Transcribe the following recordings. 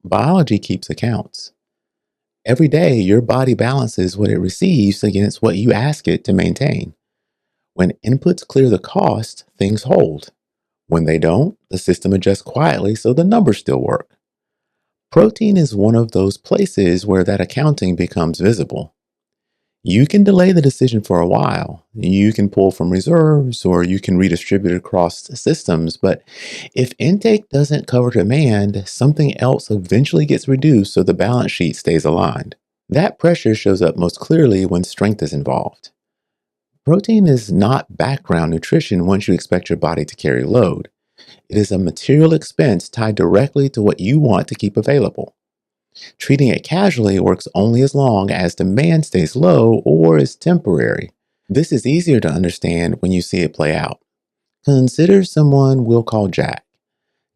Biology keeps accounts. Every day, your body balances what it receives against what you ask it to maintain. When inputs clear the cost, things hold. When they don't, the system adjusts quietly so the numbers still work. Protein is one of those places where that accounting becomes visible. You can delay the decision for a while. You can pull from reserves or you can redistribute across systems. But if intake doesn't cover demand, something else eventually gets reduced so the balance sheet stays aligned. That pressure shows up most clearly when strength is involved. Protein is not background nutrition once you expect your body to carry load. It is a material expense tied directly to what you want to keep available. Treating it casually works only as long as demand stays low or is temporary. This is easier to understand when you see it play out. Consider someone we'll call Jack.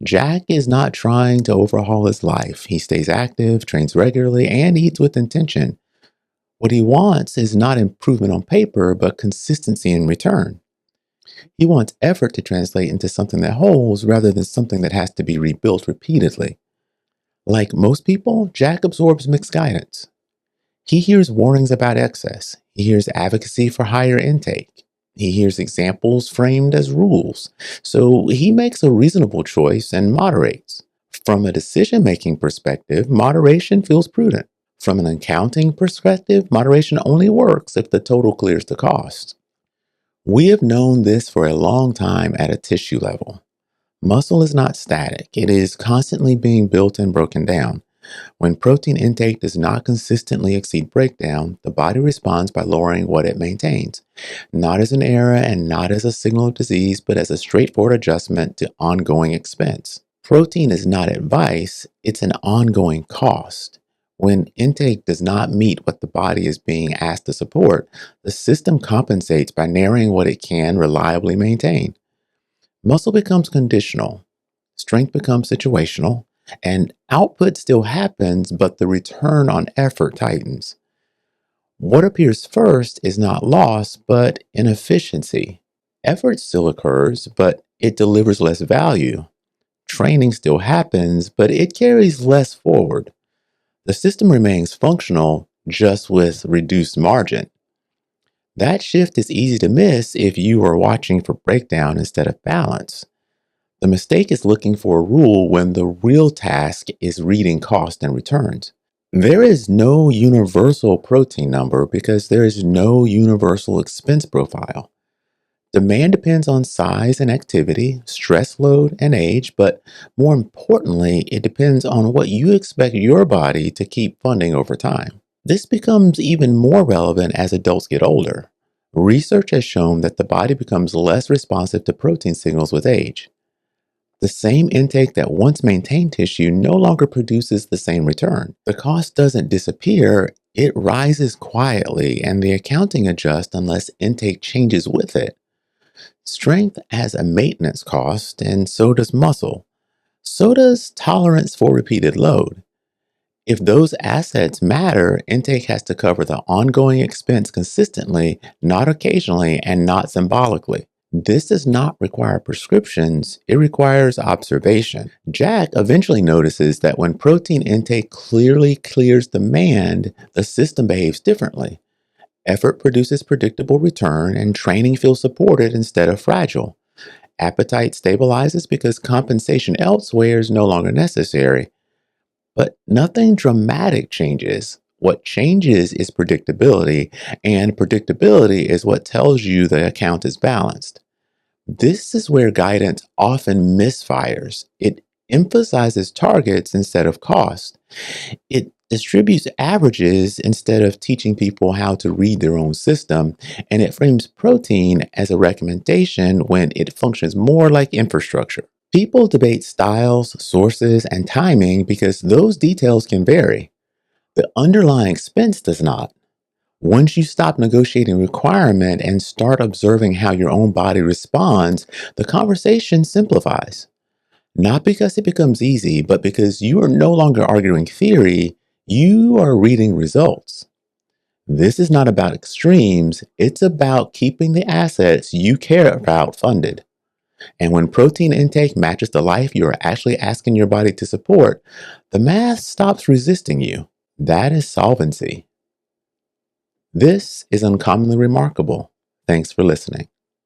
Jack is not trying to overhaul his life. He stays active, trains regularly, and eats with intention. What he wants is not improvement on paper, but consistency in return. He wants effort to translate into something that holds rather than something that has to be rebuilt repeatedly. Like most people, Jack absorbs mixed guidance. He hears warnings about excess. He hears advocacy for higher intake. He hears examples framed as rules. So he makes a reasonable choice and moderates. From a decision making perspective, moderation feels prudent. From an accounting perspective, moderation only works if the total clears the cost. We have known this for a long time at a tissue level. Muscle is not static. It is constantly being built and broken down. When protein intake does not consistently exceed breakdown, the body responds by lowering what it maintains, not as an error and not as a signal of disease, but as a straightforward adjustment to ongoing expense. Protein is not advice, it's an ongoing cost. When intake does not meet what the body is being asked to support, the system compensates by narrowing what it can reliably maintain. Muscle becomes conditional, strength becomes situational, and output still happens, but the return on effort tightens. What appears first is not loss, but inefficiency. Effort still occurs, but it delivers less value. Training still happens, but it carries less forward. The system remains functional, just with reduced margin. That shift is easy to miss if you are watching for breakdown instead of balance. The mistake is looking for a rule when the real task is reading cost and returns. There is no universal protein number because there is no universal expense profile. Demand depends on size and activity, stress load, and age, but more importantly, it depends on what you expect your body to keep funding over time. This becomes even more relevant as adults get older. Research has shown that the body becomes less responsive to protein signals with age. The same intake that once maintained tissue no longer produces the same return. The cost doesn't disappear, it rises quietly, and the accounting adjusts unless intake changes with it. Strength has a maintenance cost, and so does muscle. So does tolerance for repeated load. If those assets matter, intake has to cover the ongoing expense consistently, not occasionally, and not symbolically. This does not require prescriptions, it requires observation. Jack eventually notices that when protein intake clearly clears demand, the system behaves differently. Effort produces predictable return, and training feels supported instead of fragile. Appetite stabilizes because compensation elsewhere is no longer necessary. But nothing dramatic changes. What changes is predictability, and predictability is what tells you the account is balanced. This is where guidance often misfires. It emphasizes targets instead of cost. It distributes averages instead of teaching people how to read their own system, and it frames protein as a recommendation when it functions more like infrastructure. People debate styles, sources, and timing because those details can vary. The underlying expense does not. Once you stop negotiating requirement and start observing how your own body responds, the conversation simplifies. Not because it becomes easy, but because you are no longer arguing theory, you are reading results. This is not about extremes, it's about keeping the assets you care about funded. And when protein intake matches the life you are actually asking your body to support, the math stops resisting you. That is solvency. This is uncommonly remarkable. Thanks for listening.